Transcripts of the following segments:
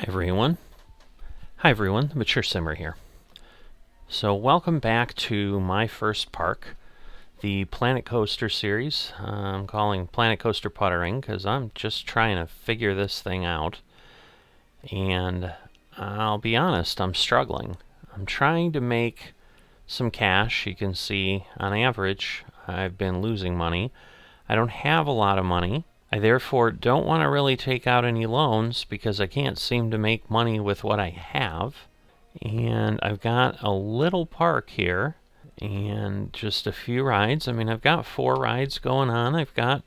Everyone. Hi everyone, the Mature Simmer here. So welcome back to my first park, the Planet Coaster series. I'm calling Planet Coaster Puttering because I'm just trying to figure this thing out. And I'll be honest, I'm struggling. I'm trying to make some cash. You can see on average I've been losing money. I don't have a lot of money. I therefore don't want to really take out any loans because I can't seem to make money with what I have. And I've got a little park here and just a few rides. I mean, I've got 4 rides going on. I've got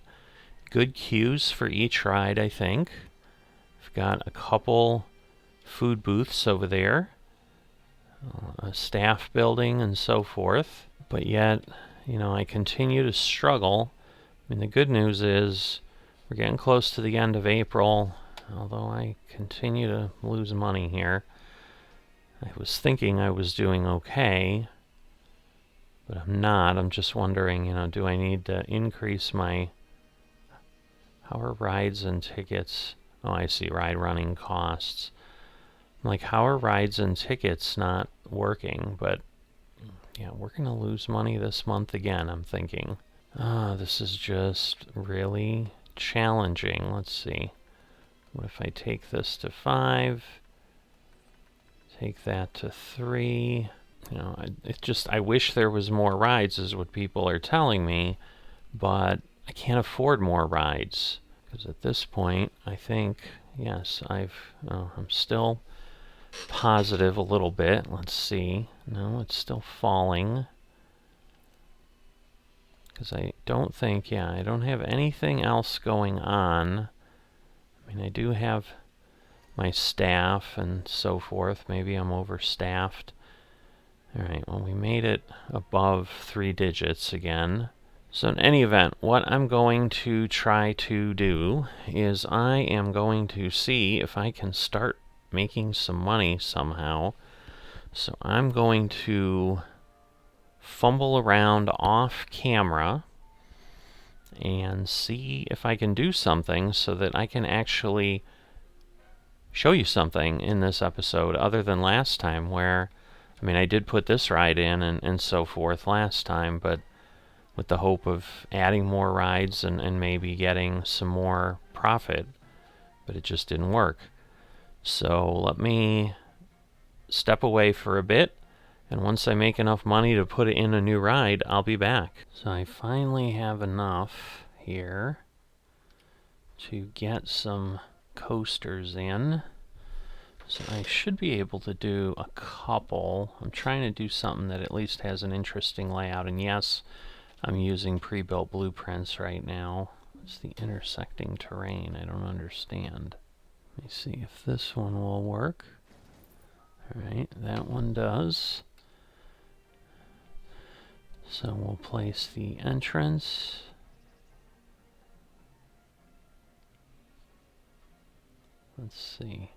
good queues for each ride, I think. I've got a couple food booths over there, a staff building and so forth. But yet, I continue to struggle. I mean, the good news is we're getting close to the end of April, although I continue to lose money here. I was thinking I was doing okay, but I'm not. I'm just wondering, do I need to increase my... How are rides and tickets? Oh, I see, ride running costs. I'm like, how are rides and tickets not working? But, yeah, we're going to lose money this month again, I'm thinking. This is just really challenging. Let's see. What if I take this to 5? Take that to 3. I wish there was more rides, is what people are telling me, but I can't afford more rides. Because at this point, I think, yes, I'm still positive a little bit. Let's see. No, it's still falling. Because I don't think, I don't have anything else going on. I mean, I do have my staff and so forth. Maybe I'm overstaffed. Alright, well, we made it above 3 digits again. So in any event, what I'm going to try to do is I am going to see if I can start making some money somehow. So I'm going to fumble around off camera and see if I can do something so that I can actually show you something in this episode other than last time where, I mean, I did put this ride in and so forth last time, but with the hope of adding more rides and maybe getting some more profit, but it just didn't work. So let me step away for a bit, and once I make enough money to put it in a new ride, I'll be back. So I finally have enough here to get some coasters in. So I should be able to do a couple. I'm trying to do something that at least has an interesting layout. And yes, I'm using pre-built blueprints right now. It's the intersecting terrain. I don't understand. Let me see if this one will work. Alright, that one does. So we'll place the entrance. Let's see.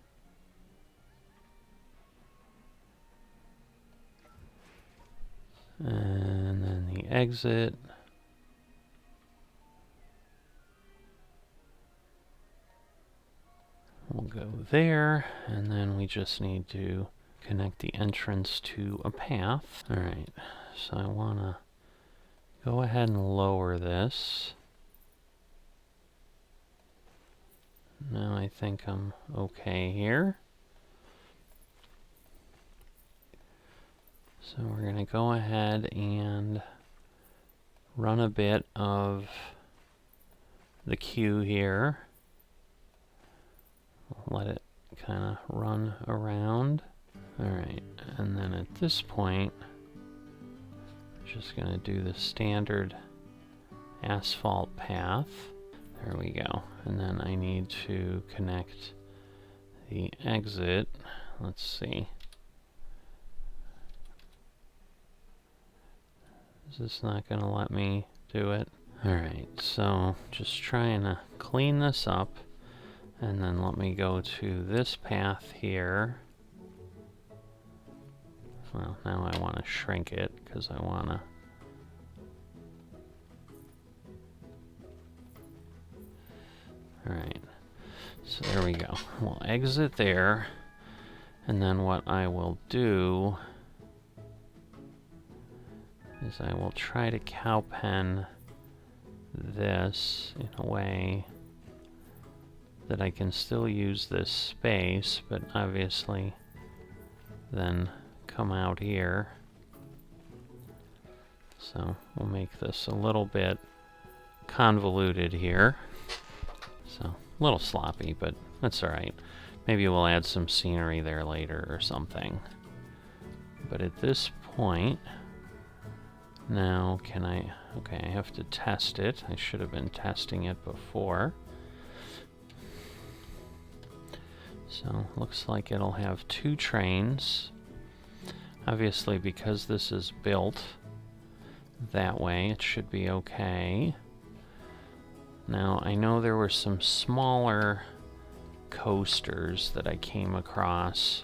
And then the exit. We'll go there, and then we just need to connect the entrance to a path. Alright, so I want to go ahead and lower this. Now I think I'm okay here. So we're going to go ahead and run a bit of the queue here. Let it kind of run around. Alright, and then at this point, I'm just going to do the standard asphalt path. There we go. And then I need to connect the exit. Let's see. Is this not going to let me do it? Alright, so just trying to clean this up. And then let me go to this path here. Well, now I want to shrink it because I want to... Alright, So there we go. We'll exit there, and then what I will do is I will try to cowpen this in a way that I can still use this space, but obviously then come out here. So we'll make this a little bit convoluted here. So a little sloppy, but that's alright. Maybe we'll add some scenery there later or something. But at this point, now can I... Okay, I have to test it. I should have been testing it before. So looks like it'll have 2 trains. Obviously, because this is built that way, it should be okay. Now, I know there were some smaller coasters that I came across.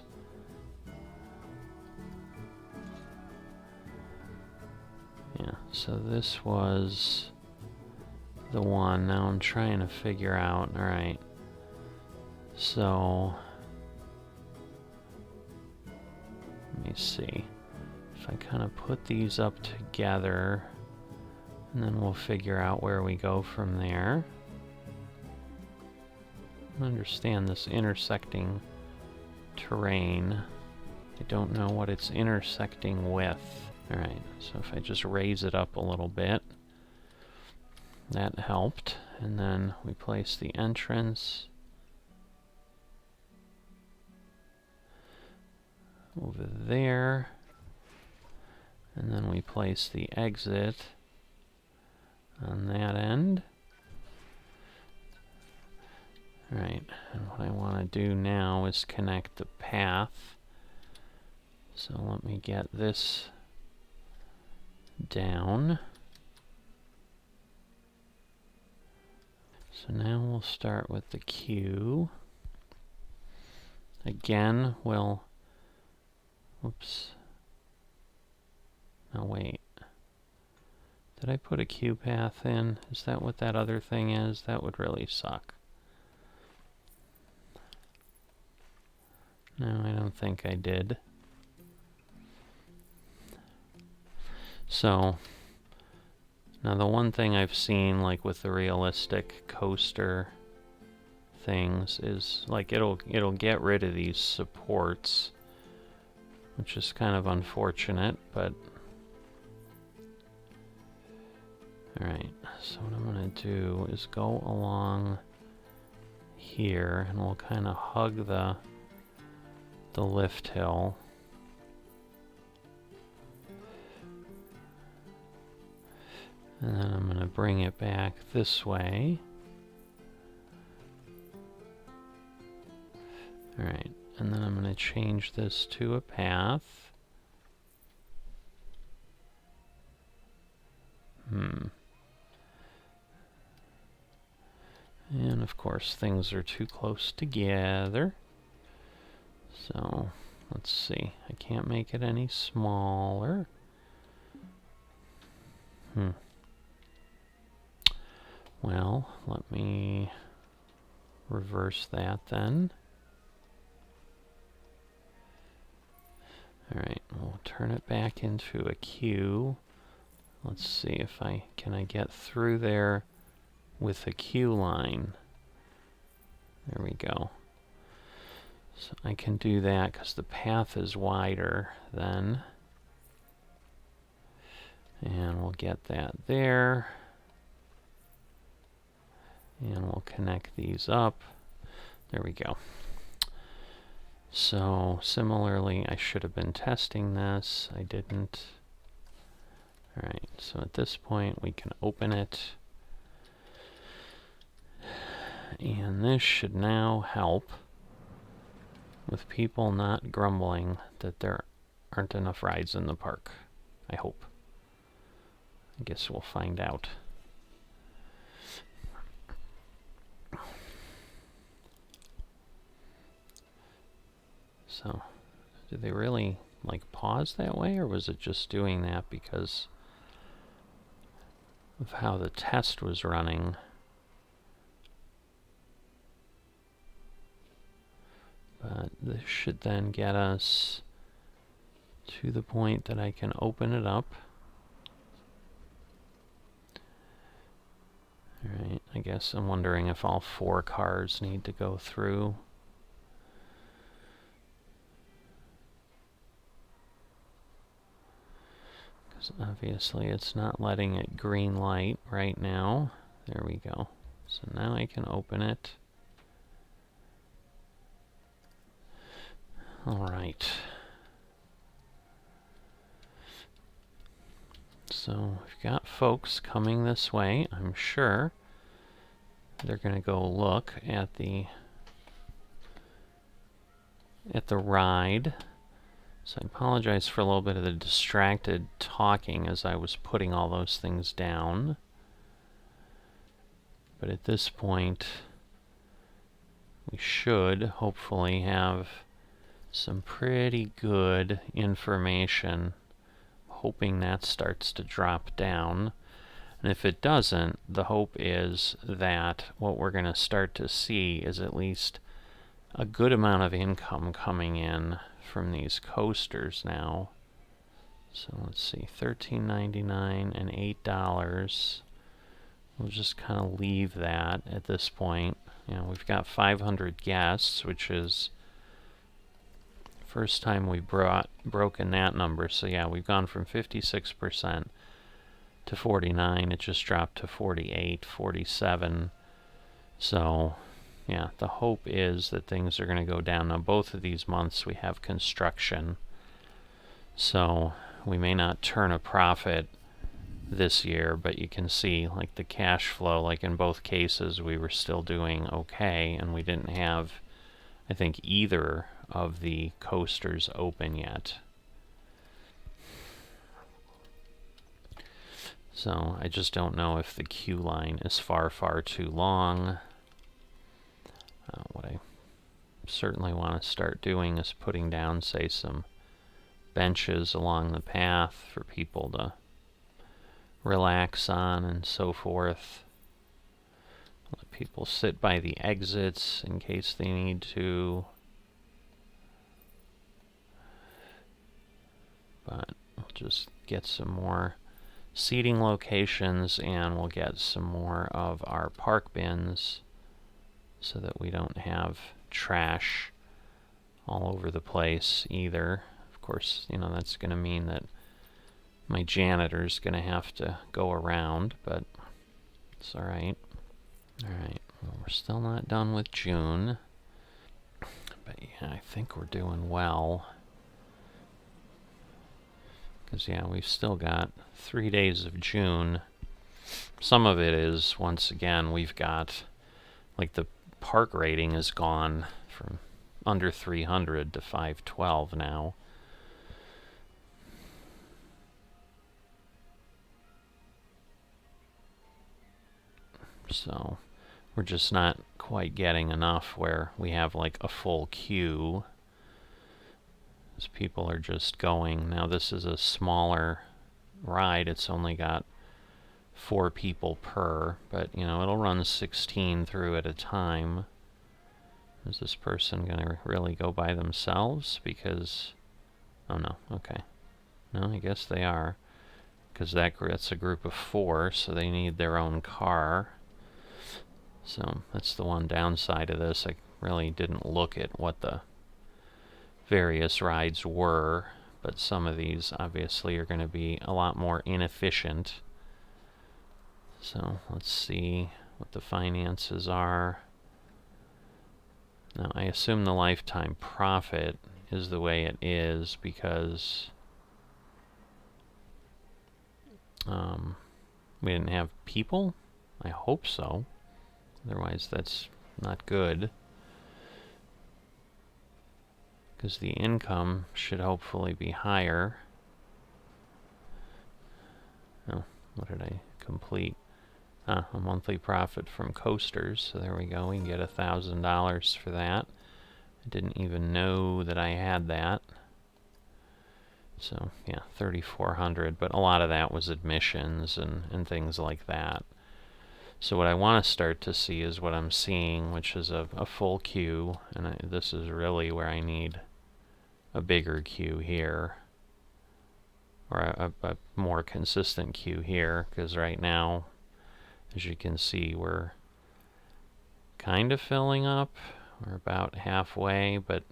Yeah, so this was the one. Now I'm trying to figure out, alright, so let me see. If I kind of put these up together, and then we'll figure out where we go from there. I understand this intersecting terrain. I don't know what it's intersecting with. Alright, so if I just raise it up a little bit, that helped. And then we place the entrance over there. And then we place the exit on that end. Alright, and what I want to do now is connect the path. So let me get this down. So now we'll start with the queue. Again, we'll... Whoops. No, wait. Did I put a queue path in? Is that what that other thing is? That would really suck. No, I don't think I did. So, now the one thing I've seen, like with the realistic coaster things, is like it'll get rid of these supports, which is kind of unfortunate, but alright, so what I'm gonna do is go along here, and we'll kind of hug the lift hill. And then I'm going to bring it back this way. Alright, and then I'm going to change this to a path. And of course things are too close together. So, let's see. I can't make it any smaller. Well, let me reverse that then. Alright, we'll turn it back into a queue. Let's see if can I get through there with a queue line. There we go. So I can do that because the path is wider then. And we'll get that there. And we'll connect these up. There we go. So similarly, I should have been testing this. I didn't. Alright, so at this point we can open it. And this should now help with people not grumbling that there aren't enough rides in the park. I hope. I guess we'll find out. So, did they really, like, pause that way, or was it just doing that because of how the test was running? But this should then get us to the point that I can open it up. Alright, I guess I'm wondering if all 4 cars need to go through. Because obviously it's not letting it green light right now. There we go. So now I can open it. Alright. So we've got folks coming this way. I'm sure they're going to go look at the ride. So I apologize for a little bit of the distracted talking as I was putting all those things down. But at this point, we should hopefully have some pretty good information, hoping that starts to drop down. And if it doesn't, the hope is that what we're going to start to see is at least a good amount of income coming in from these coasters now. So let's see, $13.99 and $8. We'll just kind of leave that at this point. You know, we've got 500 guests, which is first time we broken that number. So yeah, we've gone from 56% to 49. It just dropped to 48, 47. So yeah, the hope is that things are going to go down. Now both of these months we have construction, so we may not turn a profit this year, but you can see like the cash flow, like in both cases we were still doing okay, and we didn't have, I think, either of the coasters open yet. So I just don't know if the queue line is far too long. What I certainly want to start doing is putting down, say, some benches along the path for people to relax on and so forth. Let people sit by the exits in case they need to. But we'll just get some more seating locations, and we'll get some more of our park bins so that we don't have trash all over the place either. Of course, you know, that's going to mean that my janitor's going to have to go around, but it's alright. Alright, well, we're still not done with June. But yeah, I think we're doing well. Because yeah, we've still got 3 days of June. Some of it is, once again, we've got, like, the park rating has gone from under 300 to 512 now. So we're just not quite getting enough where we have like a full queue, as people are just going. Now this is a smaller ride, it's only got 4 people per, but you know, it'll run 16 through at a time. Is this person gonna really go by themselves? Because, oh no, okay. No, I guess they are, because that's a group of 4, so they need their own car. So that's the one downside of this. I really didn't look at what the various rides were, but some of these obviously are going to be a lot more inefficient. So let's see what the finances are. Now I assume the lifetime profit is the way it is because we didn't have people. I hope so. Otherwise, that's not good. Because the income should hopefully be higher. Oh, what did I complete? A monthly profit from coasters. So there we go. We can get $1,000 for that. I didn't even know that I had that. So yeah, 3,400. But a lot of that was admissions and things like that. So what I want to start to see is what I'm seeing, which is a full queue, and this is really where I need a bigger queue here, or a more consistent queue here, because right now, as you can see, we're kind of filling up. We're about halfway, but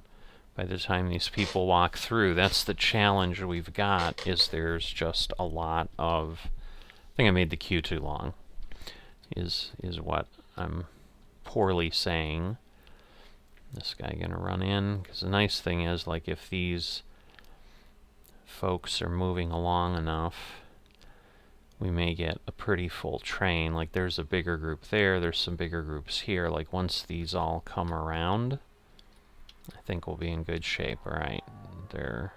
by the time these people walk through, that's the challenge we've got, is there's just a lot of... I think I made the queue too long, is what I'm poorly saying. This guy gonna run in, because the nice thing is, like, if these folks are moving along enough, we may get a pretty full train. Like, there's a bigger group there, there's some bigger groups here. Like, once these all come around, I think we'll be in good shape. Alright, they're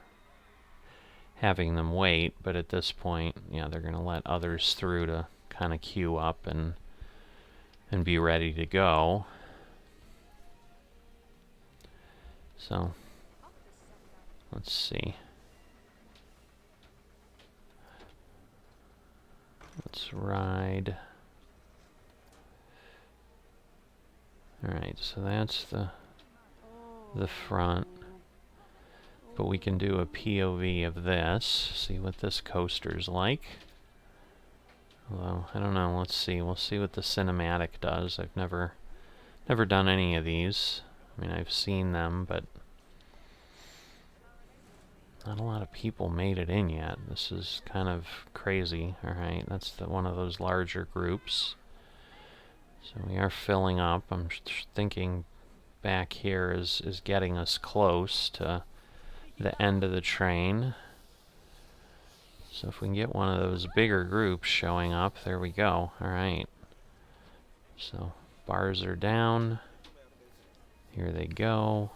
having them wait, but at this point, yeah, they're gonna let others through to kind of queue up and be ready to go. So, let's see. Let's ride. Alright, so that's the front. But we can do a POV of this, see what this coaster's like. Although, I don't know, let's see. We'll see what the cinematic does. I've never done any of these. I mean, I've seen them, but not a lot of people made it in yet. This is kind of crazy. Alright, that's one of those larger groups. So we are filling up. I'm thinking back here is getting us close to the end of the train. So if we can get one of those bigger groups showing up, there we go. Alright. So bars are down. Here they go.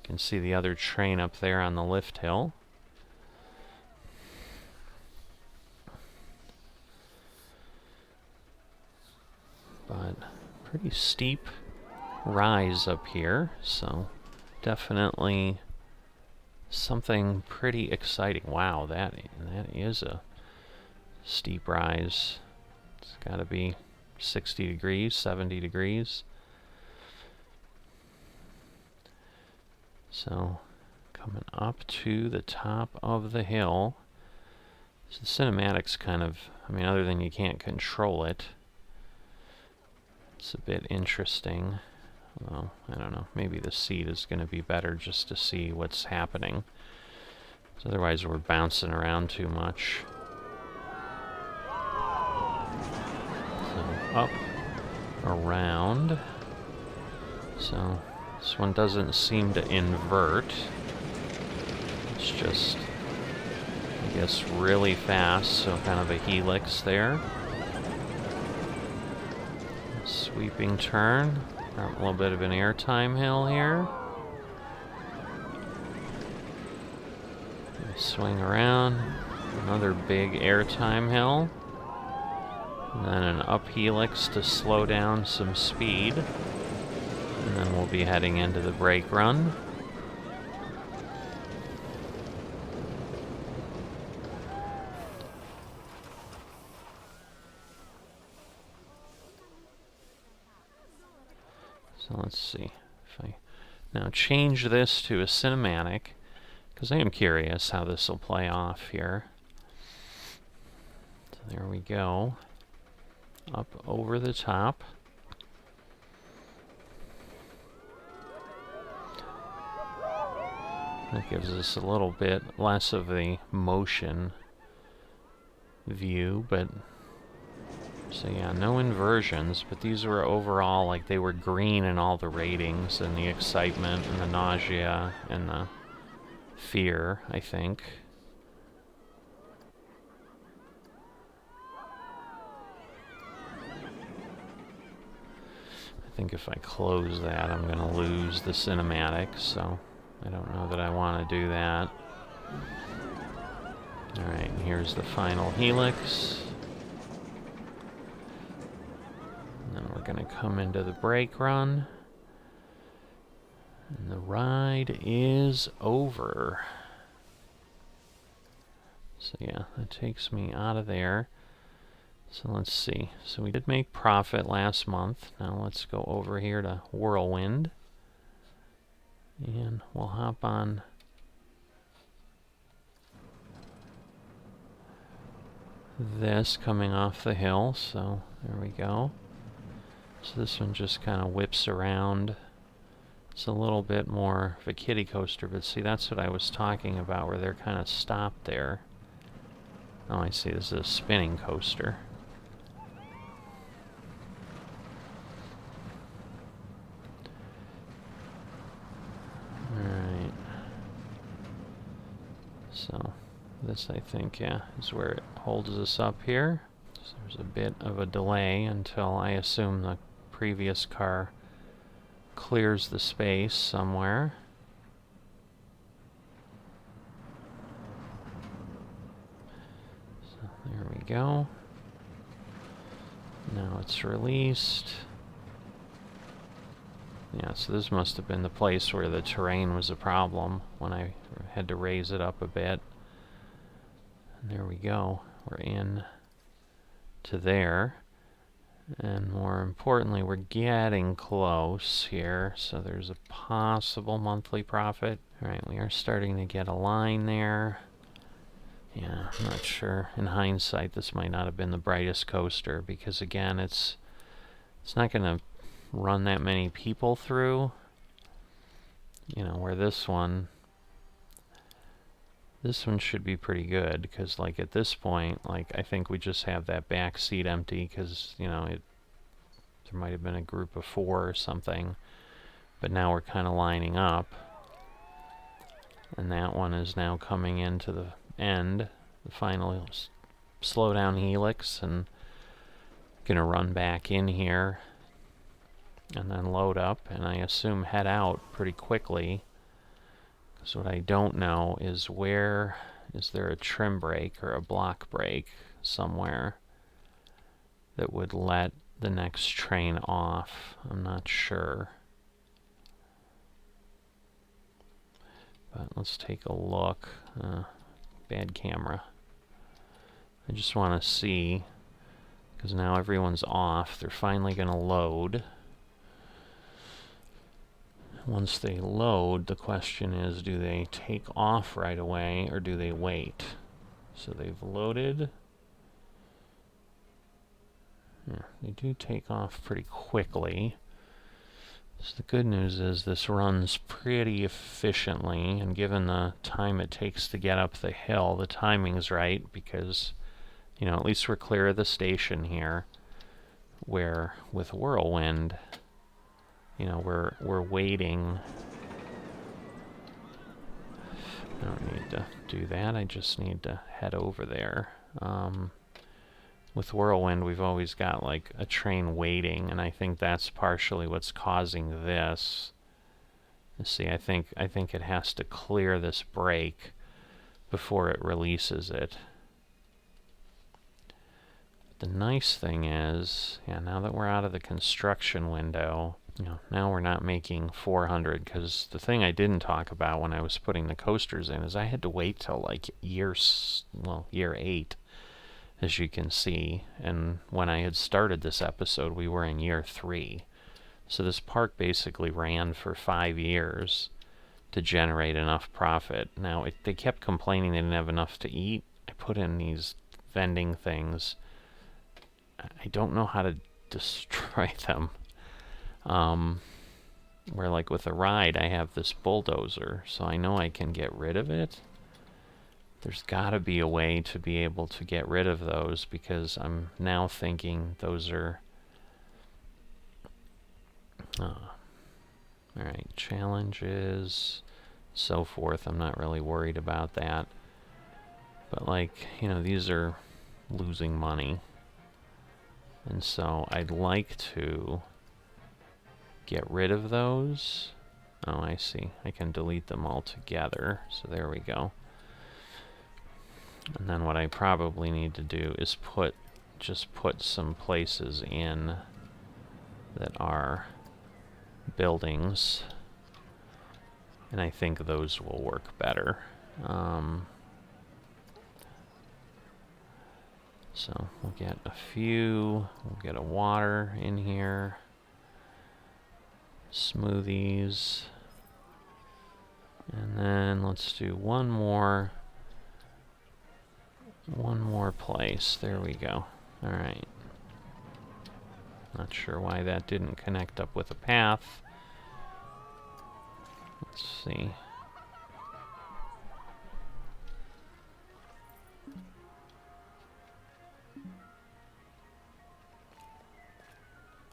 You can see the other train up there on the lift hill. But pretty steep rise up here, so definitely something pretty exciting. Wow, that is a steep rise. It's got to be 60 degrees, 70 degrees. So, coming up to the top of the hill. So the cinematic's kind of, I mean, other than you can't control it, it's a bit interesting. Well, I don't know, maybe the seat is going to be better just to see what's happening. So otherwise we're bouncing around too much. So up, around. So this one doesn't seem to invert. It's just, I guess, really fast, so kind of a helix there. Sweeping turn. A little bit of an airtime hill here. Swing around. Another big airtime hill. And then an up helix to slow down some speed. And then we'll be heading into the brake run. So let's see if I now change this to a cinematic, because I am curious how this will play off here. So there we go. Up over the top. That gives us a little bit less of the motion view, but so yeah, no inversions, but these were overall, like, they were green in all the ratings, and the excitement, and the nausea, and the fear, I think. I think if I close that, I'm going to lose the cinematic, so I don't know that I want to do that. Alright, and here's the final helix. And then we're going to come into the brake run. And the ride is over. So yeah, that takes me out of there. So let's see. So we did make profit last month. Now let's go over here to Whirlwind. And we'll hop on this coming off the hill. So there we go. So this one just kind of whips around. It's a little bit more of a kiddie coaster, but see, that's what I was talking about, where they're kind of stopped there. Oh, I see. This is a spinning coaster. Alright. So, this, I think, yeah, is where it holds us up here. So there's a bit of a delay until I assume the previous car clears the space somewhere. So there we go. Now it's released. Yeah, so this must have been the place where the terrain was a problem when I had to raise it up a bit. And there we go. We're in to there. And more importantly, we're getting close here. So there's a possible monthly profit. Alright, we are starting to get a line there. Yeah, I'm not sure. In hindsight, this might not have been the brightest coaster because, again, it's not going to run that many people through. You know, where this one should be pretty good because, like, at this point, like, I think we just have that back seat empty because, you know, there might have been a group of 4 or something, but now we're kind of lining up, and that one is now coming into the end, the final slow down helix, and gonna run back in here and then load up, and I assume head out pretty quickly. So what I don't know is, where is there a trim brake or a block brake somewhere that would let the next train off? I'm not sure. But let's take a look. Bad camera. I just want to see, because now everyone's off. They're finally going to load. Once they load, the question is, do they take off right away or do they wait? So they've loaded. Yeah, they do take off pretty quickly. So the good news is this runs pretty efficiently, and given the time it takes to get up the hill, the timing's right, because, you know, at least we're clear of the station here, where with Whirlwind, you know, we're waiting. I don't need to do that, I just need to head over there. With Whirlwind, we've always got like a train waiting, and I think that's partially what's causing this. You see, I think it has to clear this brake before it releases it. The nice thing is, yeah, now that we're out of the construction window, you know, now we're not making 400, because the thing I didn't talk about when I was putting the coasters in is I had to wait till like year 8. As you can see, and when I had started this episode, we were in year 3. So this park basically ran for 5 years to generate enough profit. Now, they kept complaining they didn't have enough to eat. I put in these vending things. I don't know how to destroy them. Where, like, with a ride, I have this bulldozer, so I know I can get rid of it. There's got to be a way to be able to get rid of those, because I'm now thinking those are... Alright, challenges, so forth. I'm not really worried about that. But, like, you know, these are losing money. And so I'd like to get rid of those. Oh, I see. I can delete them altogether. So there we go. And then what I probably need to do is just put some places in that are buildings, and I think those will work better. So we'll get a few, we'll get a water in here, smoothies, and then let's do one more place. There we go. All right. Not sure why that didn't connect up with a path. Let's see.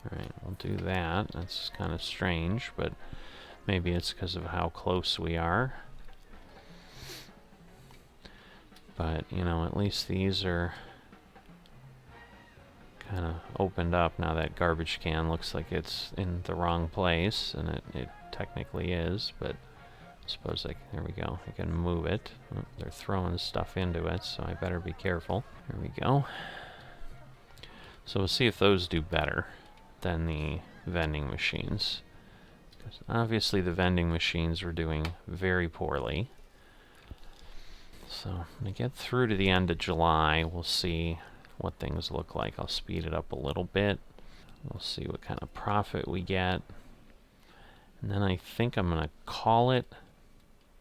Alright, we'll do that. That's kind of strange, but maybe it's because of how close we are. But, you know, at least these are kind of opened up. Now that garbage can looks like it's in the wrong place, and it technically is, but I suppose there we go. I can move it. Oh, they're throwing stuff into it, so I better be careful. There we go. So we'll see if those do better than the vending machines. Because obviously the vending machines were doing very poorly. So when we get through to the end of July, we'll see what things look like. I'll speed it up a little bit. We'll see what kind of profit we get. And then I think I'm going to call it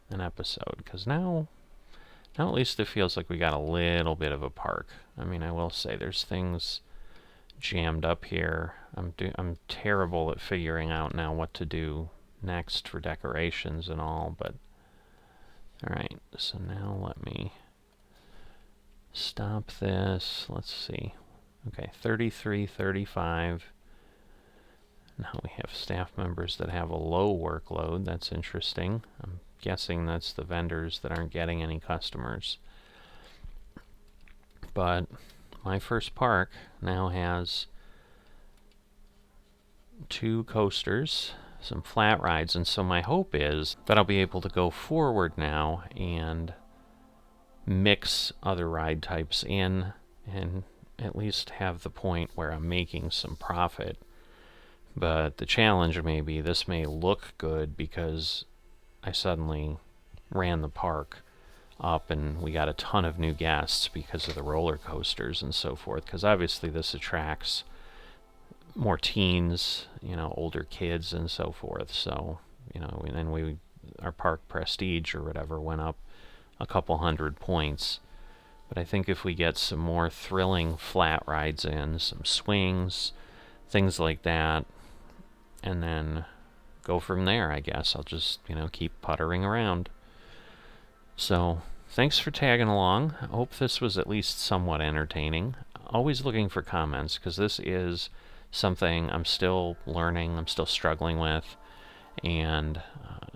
an episode, because now at least it feels like we got a little bit of a park. I mean, I will say there's things jammed up here. I'm terrible at figuring out now what to do next for decorations and all, but alright, so now let me stop this. Let's see. Okay, 33, 35. Now we have staff members that have a low workload. That's interesting. I'm guessing that's the vendors that aren't getting any customers. But my first park now has 2 coasters, some flat rides, and so my hope is that I'll be able to go forward now and mix other ride types in and at least have the point where I'm making some profit. But the challenge may be this may look good because I suddenly ran the park up and we got a ton of new guests because of the roller coasters and so forth, because obviously this attracts more teens, you know, older kids and so forth. So, you know, and then our park prestige or whatever went up a couple 100 points. But I think if we get some more thrilling flat rides in, some swings, things like that, and then go from there, I guess. I'll just, you know, keep puttering around. So, thanks for tagging along. I hope this was at least somewhat entertaining. Always looking for comments, because this is something I'm still learning, I'm still struggling with. And,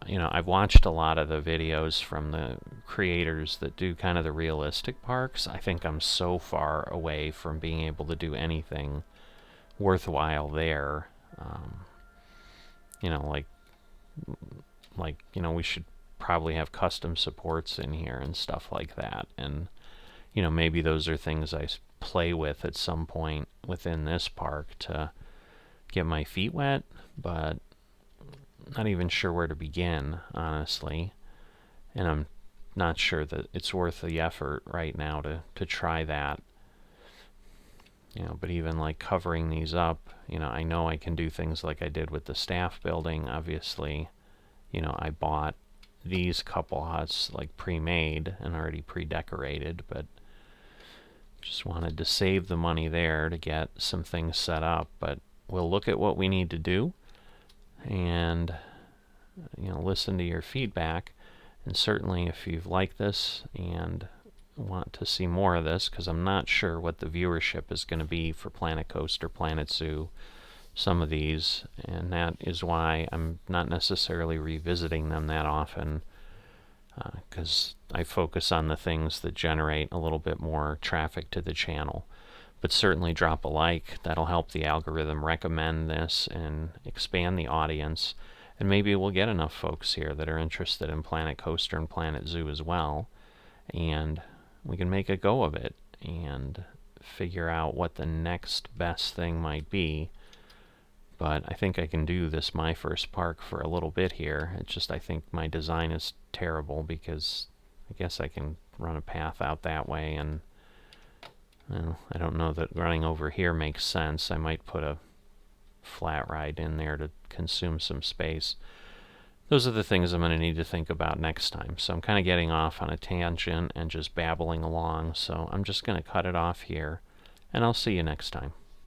you know, I've watched a lot of the videos from the creators that do kind of the realistic parks. I think I'm so far away from being able to do anything worthwhile there. You know, like, you know, we should probably have custom supports in here and stuff like that. And, you know, maybe those are things I play with at some point within this park to get my feet wet, but not even sure where to begin, honestly. And I'm not sure that it's worth the effort right now to try that. You know, but even like covering these up, you know I can do things like I did with the staff building. Obviously, you know, I bought these couple huts like pre-made and already pre-decorated, but just wanted to save the money there to get some things set up. But we'll look at what we need to do and, you know, listen to your feedback. And certainly if you've liked this and want to see more of this, because I'm not sure what the viewership is going to be for Planet Coaster, Planet Zoo, some of these, and that is why I'm not necessarily revisiting them that often, because I focus on the things that generate a little bit more traffic to the channel. But certainly drop a like. That'll help the algorithm recommend this and expand the audience, and maybe we'll get enough folks here that are interested in Planet Coaster and Planet Zoo as well, and we can make a go of it and figure out what the next best thing might be. But I think I can do this my first park for a little bit here. It's just I think my design is terrible, because I guess I can run a path out that way and Well, I don't know that running over here makes sense. I might put a flat ride in there to consume some space. Those are the things I'm going to need to think about next time. So I'm kind of getting off on a tangent and just babbling along. So I'm just going to cut it off here, and I'll see you next time.